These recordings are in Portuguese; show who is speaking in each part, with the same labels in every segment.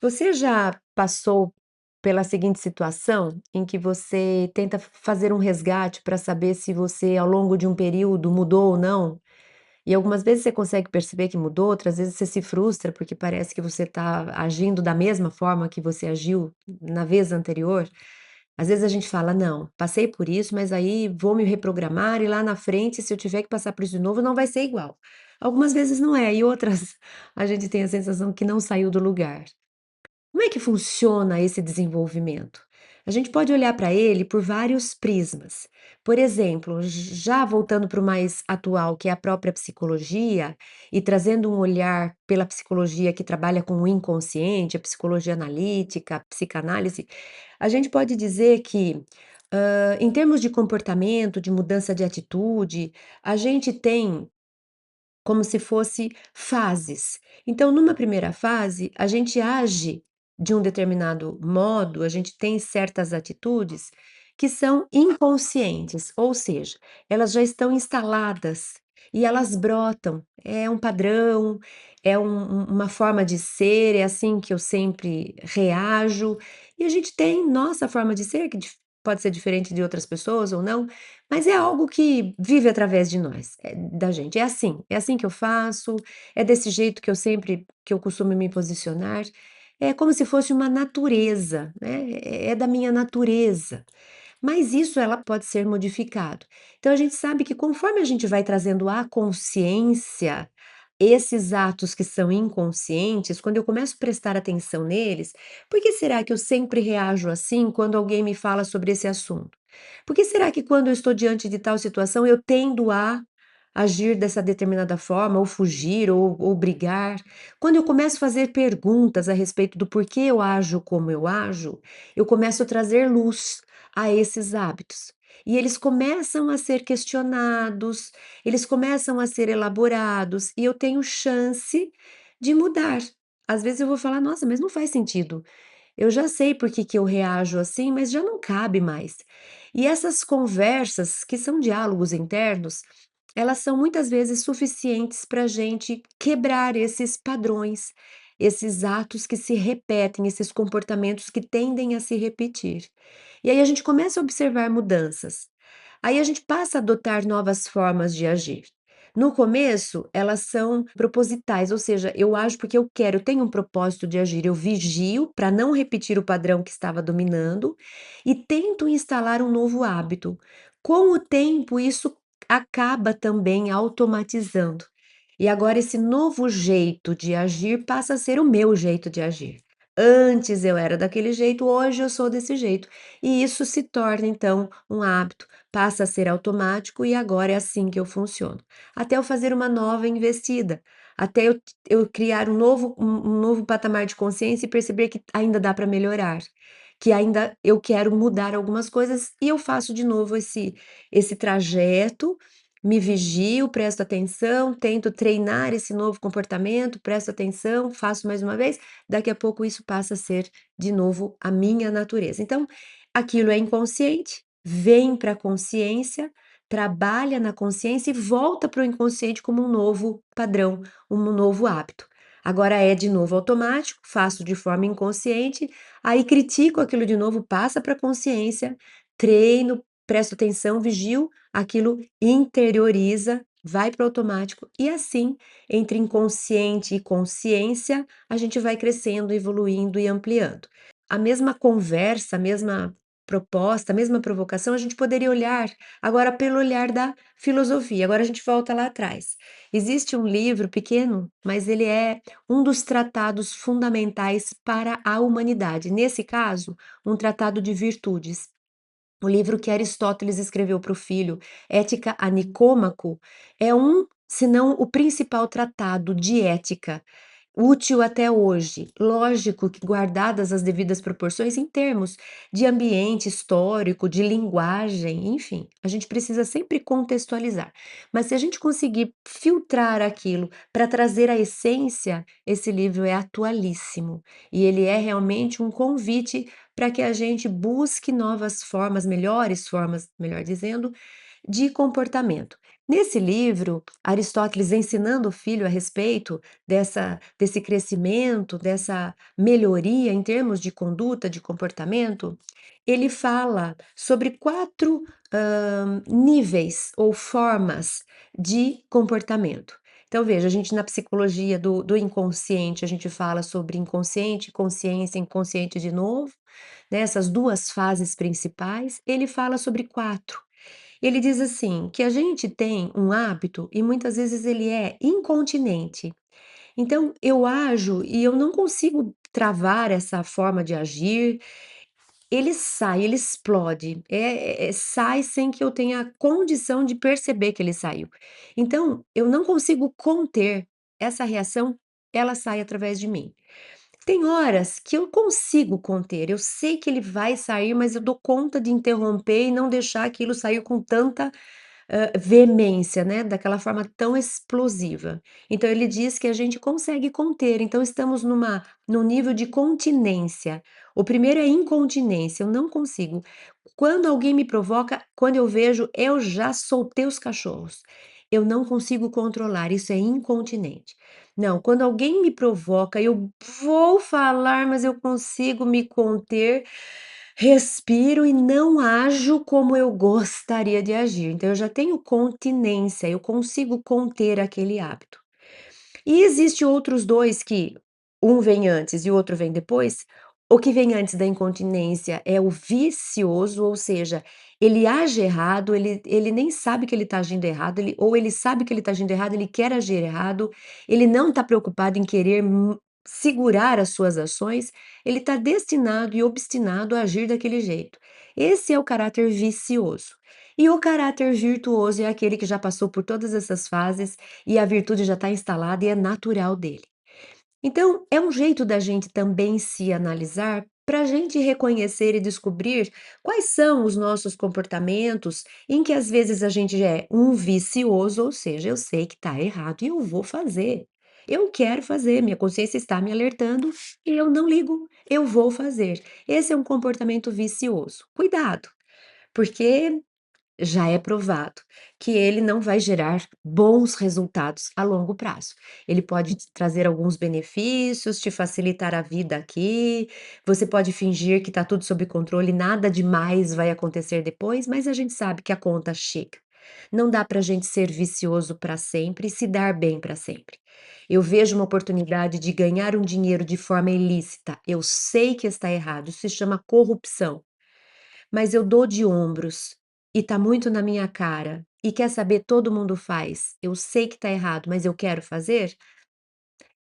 Speaker 1: Você já passou pela seguinte situação, em que você tenta fazer um resgate para saber se você, ao longo de um período, mudou ou não? E algumas vezes você consegue perceber que mudou, outras vezes você se frustra, porque parece que você está agindo da mesma forma que você agiu na vez anterior. Às vezes a gente fala: "Não, passei por isso, mas aí vou me reprogramar e lá na frente, se eu tiver que passar por isso de novo, não vai ser igual". Algumas vezes não é, e outras a gente tem a sensação que não saiu do lugar. Como é que funciona esse desenvolvimento? A gente pode olhar para ele por vários prismas. Por exemplo, já voltando para o mais atual, que é a própria psicologia, e trazendo um olhar pela psicologia que trabalha com o inconsciente, a psicologia analítica, a psicanálise, a gente pode dizer que, em termos de comportamento, de mudança de atitude, a gente tem como se fosse fases. Então, numa primeira fase, a gente age de um determinado modo, a gente tem certas atitudes que são inconscientes, ou seja, elas já estão instaladas e elas brotam. É um padrão, é uma forma de ser, é assim que eu sempre reajo. E a gente tem nossa forma de ser, que pode ser diferente de outras pessoas ou não, mas é algo que vive através de nós, da gente. É assim que eu faço, é desse jeito que eu costumo me posicionar. É como se fosse uma natureza, né, é da minha natureza. Mas isso ela pode ser modificado. Então a gente sabe que conforme a gente vai trazendo à consciência esses atos que são inconscientes, quando eu começo a prestar atenção neles, por que será que eu sempre reajo assim quando alguém me fala sobre esse assunto? Por que será que quando eu estou diante de tal situação eu tendo a agir dessa determinada forma, ou fugir, ou brigar? Quando eu começo a fazer perguntas a respeito do porquê eu ajo como eu começo a trazer luz a esses hábitos. E eles começam a ser questionados, eles começam a ser elaborados e eu tenho chance de mudar. Às vezes eu vou falar: "Nossa, mas não faz sentido. Eu já sei por que que eu reajo assim, mas já não cabe mais". E essas conversas, que são diálogos internos, elas são muitas vezes suficientes para a gente quebrar esses padrões, esses atos que se repetem, esses comportamentos que tendem a se repetir. E aí a gente começa a observar mudanças. Aí a gente passa a adotar novas formas de agir. No começo, elas são propositais, ou seja, eu ajo porque eu quero, eu tenho um propósito de agir, eu vigio para não repetir o padrão que estava dominando e tento instalar um novo hábito. Com o tempo, isso acaba também automatizando. E agora esse novo jeito de agir passa a ser o meu jeito de agir. Antes eu era daquele jeito, hoje eu sou desse jeito. E isso se torna então um hábito, passa a ser automático e agora é assim que eu funciono. Até eu fazer uma nova investida, até eu criar um novo patamar de consciência e perceber que ainda dá para melhorar, que ainda eu quero mudar algumas coisas e eu faço de novo esse trajeto, me vigio, presto atenção, tento treinar esse novo comportamento, presto atenção, faço mais uma vez, daqui a pouco isso passa a ser de novo a minha natureza. Então, aquilo é inconsciente, vem para a consciência, trabalha na consciência e volta para o inconsciente como um novo padrão, um novo hábito. Agora é de novo automático, faço de forma inconsciente, aí critico aquilo de novo, passa para a consciência, treino, presto atenção, vigio, aquilo interioriza, vai para o automático e assim, entre inconsciente e consciência, a gente vai crescendo, evoluindo e ampliando. A mesma conversa, a mesma proposta, a mesma provocação, a gente poderia olhar agora pelo olhar da filosofia. Agora a gente volta lá atrás. Existe um livro pequeno, mas ele é um dos tratados fundamentais para a humanidade. Nesse caso, um tratado de virtudes. O livro que Aristóteles escreveu para o filho, Ética a Nicômaco, é um, se não o principal tratado de ética útil até hoje. Lógico que guardadas as devidas proporções em termos de ambiente histórico, de linguagem, enfim, a gente precisa sempre contextualizar. Mas se a gente conseguir filtrar aquilo para trazer a essência, esse livro é atualíssimo e ele é realmente um convite para que a gente busque novas formas, melhores formas, melhor dizendo, de comportamento. Nesse livro, Aristóteles ensinando o filho a respeito desse crescimento, dessa melhoria em termos de conduta, de comportamento, ele fala sobre 4 níveis ou formas de comportamento. Então veja, a gente na psicologia do inconsciente, a gente fala sobre inconsciente, consciência, inconsciente de novo, né, essas 2 fases principais, ele fala sobre 4. Ele diz assim, que a gente tem um hábito e muitas vezes ele é incontinente. Então eu ajo e eu não consigo travar essa forma de agir, ele sai, ele explode, sai sem que eu tenha condição de perceber que ele saiu. Então eu não consigo conter essa reação, ela sai através de mim. Tem horas que eu consigo conter, eu sei que ele vai sair, mas eu dou conta de interromper e não deixar aquilo sair com tanta veemência, né, daquela forma tão explosiva. Então ele diz que a gente consegue conter, então estamos num nível de continência. O primeiro é incontinência, eu não consigo. Quando alguém me provoca, quando eu vejo, eu já soltei os cachorros. Eu não consigo controlar, isso é incontinente. Não, quando alguém me provoca, eu vou falar, mas eu consigo me conter. Respiro e não ajo como eu gostaria de agir. Então eu já tenho continência, eu consigo conter aquele hábito. E existe outros 2 que um vem antes e o outro vem depois. O que vem antes da incontinência é o vicioso, ou seja, ele age errado, ele nem sabe que ele está agindo errado, ele sabe que ele está agindo errado, ele quer agir errado, ele não está preocupado em querer segurar as suas ações, ele está destinado e obstinado a agir daquele jeito. Esse é o caráter vicioso. E o caráter virtuoso é aquele que já passou por todas essas fases e a virtude já está instalada e é natural dele. Então, é um jeito da gente também se analisar para a gente reconhecer e descobrir quais são os nossos comportamentos em que às vezes a gente é um vicioso, ou seja, eu sei que está errado e eu vou fazer. Eu quero fazer, minha consciência está me alertando e eu não ligo, eu vou fazer. Esse é um comportamento vicioso. Cuidado, porque já é provado que ele não vai gerar bons resultados a longo prazo. Ele pode te trazer alguns benefícios, te facilitar a vida aqui, você pode fingir que está tudo sob controle, nada demais vai acontecer depois, mas a gente sabe que a conta chega. Não dá para a gente ser vicioso para sempre e se dar bem para sempre. Eu vejo uma oportunidade de ganhar um dinheiro de forma ilícita, eu sei que está errado, isso se chama corrupção. Mas eu dou de ombros, e tá muito na minha cara, e quer saber, todo mundo faz, eu sei que tá errado, mas eu quero fazer,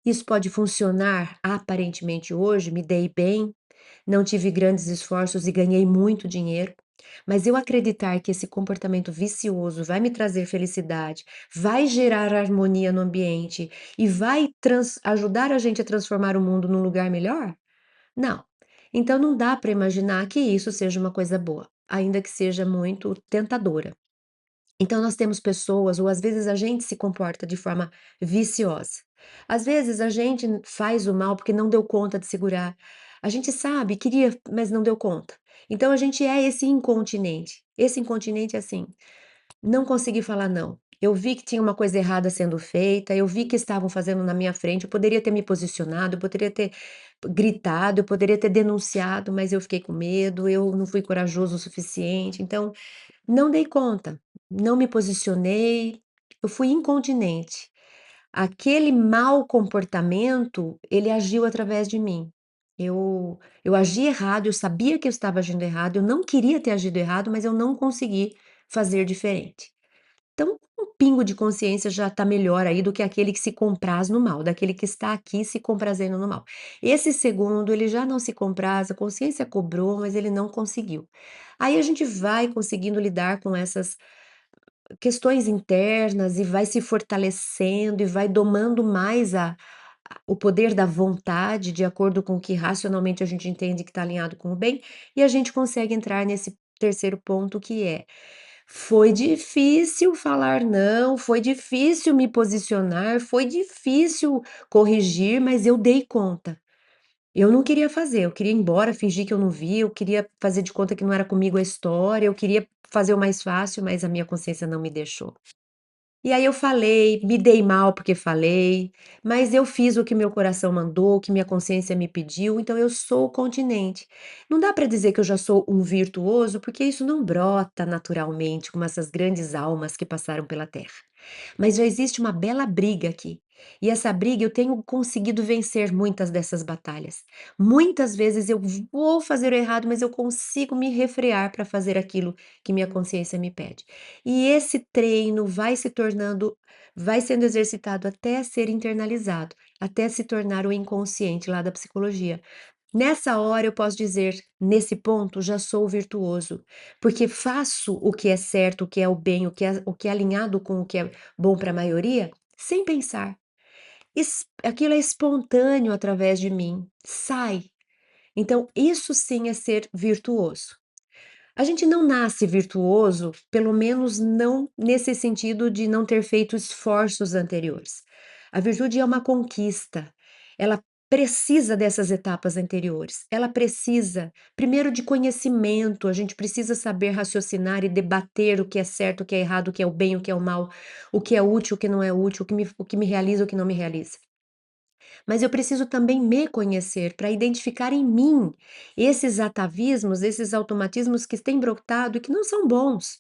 Speaker 1: isso pode funcionar aparentemente hoje, me dei bem, não tive grandes esforços e ganhei muito dinheiro, mas eu acreditar que esse comportamento vicioso vai me trazer felicidade, vai gerar harmonia no ambiente e vai ajudar a gente a transformar o mundo num lugar melhor? Não. Então não dá para imaginar que isso seja uma coisa boa, ainda que seja muito tentadora. Então nós temos pessoas ou às vezes a gente se comporta de forma viciosa. Às vezes a gente faz o mal porque não deu conta de segurar. A gente sabe, queria, mas não deu conta. Então a gente é esse incontinente. Esse incontinente é assim, não consegui falar não. Eu vi que tinha uma coisa errada sendo feita, eu vi que estavam fazendo na minha frente, eu poderia ter me posicionado, eu poderia ter gritado, eu poderia ter denunciado, mas eu fiquei com medo, eu não fui corajoso o suficiente, então não dei conta, não me posicionei, eu fui incontinente. Aquele mau comportamento, ele agiu através de mim. Eu agi errado, eu sabia que eu estava agindo errado, eu não queria ter agido errado, mas eu não consegui fazer diferente. Então, um pingo de consciência já está melhor aí do que aquele que se compraz no mal, daquele que está aqui se comprazendo no mal. Esse segundo, ele já não se compraz, a consciência cobrou, mas ele não conseguiu. Aí a gente vai conseguindo lidar com essas questões internas e vai se fortalecendo e vai domando mais o poder da vontade, de acordo com o que racionalmente a gente entende que está alinhado com o bem, e a gente consegue entrar nesse terceiro ponto que é: foi difícil falar não, foi difícil me posicionar, foi difícil corrigir, mas eu dei conta. Eu não queria fazer, eu queria ir embora, fingir que eu não vi, eu queria fazer de conta que não era comigo a história, eu queria fazer o mais fácil, mas a minha consciência não me deixou. E aí eu falei, me dei mal porque falei, mas eu fiz o que meu coração mandou, o que minha consciência me pediu, então eu sou continente. Não dá para dizer que eu já sou um virtuoso, porque isso não brota naturalmente como essas grandes almas que passaram pela Terra. Mas já existe uma bela briga aqui. E essa briga eu tenho conseguido vencer muitas dessas batalhas. Muitas vezes eu vou fazer o errado, mas eu consigo me refrear para fazer aquilo que minha consciência me pede. E esse treino vai sendo exercitado até ser internalizado, até se tornar o inconsciente lá da psicologia. Nessa hora eu posso dizer, nesse ponto já sou virtuoso, porque faço o que é certo, o que é o bem, o que é alinhado com o que é bom para a maioria, sem pensar. Aquilo é espontâneo através de mim, sai. Então, isso sim é ser virtuoso. A gente não nasce virtuoso, pelo menos não nesse sentido de não ter feito esforços anteriores. A virtude é uma conquista, ela precisa dessas etapas anteriores. Ela precisa, primeiro, de conhecimento, a gente precisa saber raciocinar e debater o que é certo, o que é errado, o que é o bem, o que é o mal, o que é útil, o que não é útil, o que me realiza, o que não me realiza. Mas eu preciso também me conhecer para identificar em mim esses atavismos, esses automatismos que têm brotado e que não são bons.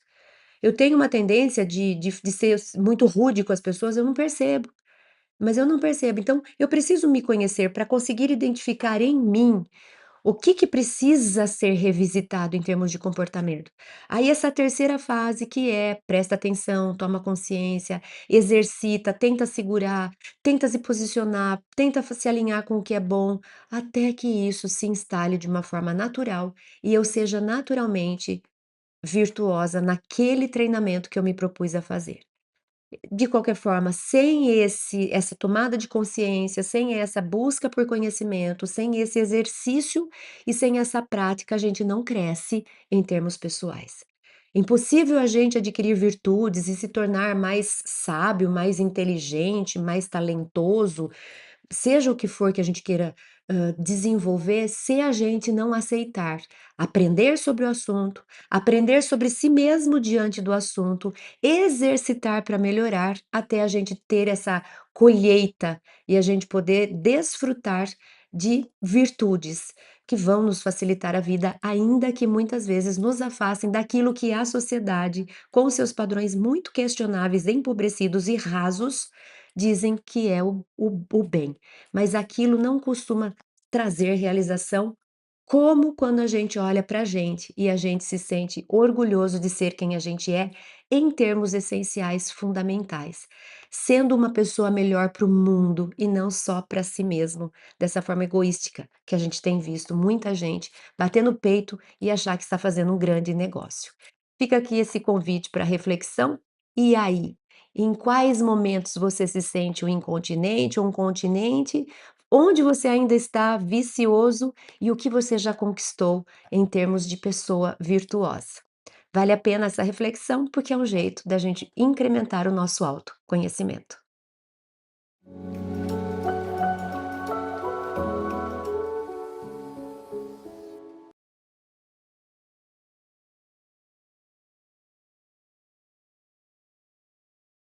Speaker 1: Eu tenho uma tendência de ser muito rude com as pessoas, eu não percebo, mas eu não percebo. Então, eu preciso me conhecer para conseguir identificar em mim o que que precisa ser revisitado em termos de comportamento? Aí essa terceira fase que é presta atenção, toma consciência, exercita, tenta segurar, tenta se posicionar, tenta se alinhar com o que é bom, até que isso se instale de uma forma natural e eu seja naturalmente virtuosa naquele treinamento que eu me propus a fazer. De qualquer forma, sem essa tomada de consciência, sem essa busca por conhecimento, sem esse exercício e sem essa prática, a gente não cresce em termos pessoais. Impossível a gente adquirir virtudes e se tornar mais sábio, mais inteligente, mais talentoso, seja o que for que a gente queira, desenvolver, se a gente não aceitar aprender sobre o assunto, aprender sobre si mesmo diante do assunto, exercitar para melhorar, até a gente ter essa colheita e a gente poder desfrutar de virtudes que vão nos facilitar a vida, ainda que muitas vezes nos afastem daquilo que a sociedade, com seus padrões muito questionáveis, empobrecidos e rasos, dizem que é o bem, mas aquilo não costuma trazer realização, como quando a gente olha para a gente e a gente se sente orgulhoso de ser quem a gente é, em termos essenciais fundamentais, sendo uma pessoa melhor para o mundo e não só para si mesmo, dessa forma egoística que a gente tem visto muita gente bater no peito e achar que está fazendo um grande negócio. Fica aqui esse convite para reflexão. E aí? Em quais momentos você se sente um incontinente ou um continente? Onde você ainda está vicioso e o que você já conquistou em termos de pessoa virtuosa? Vale a pena essa reflexão, porque é um jeito da gente incrementar o nosso autoconhecimento.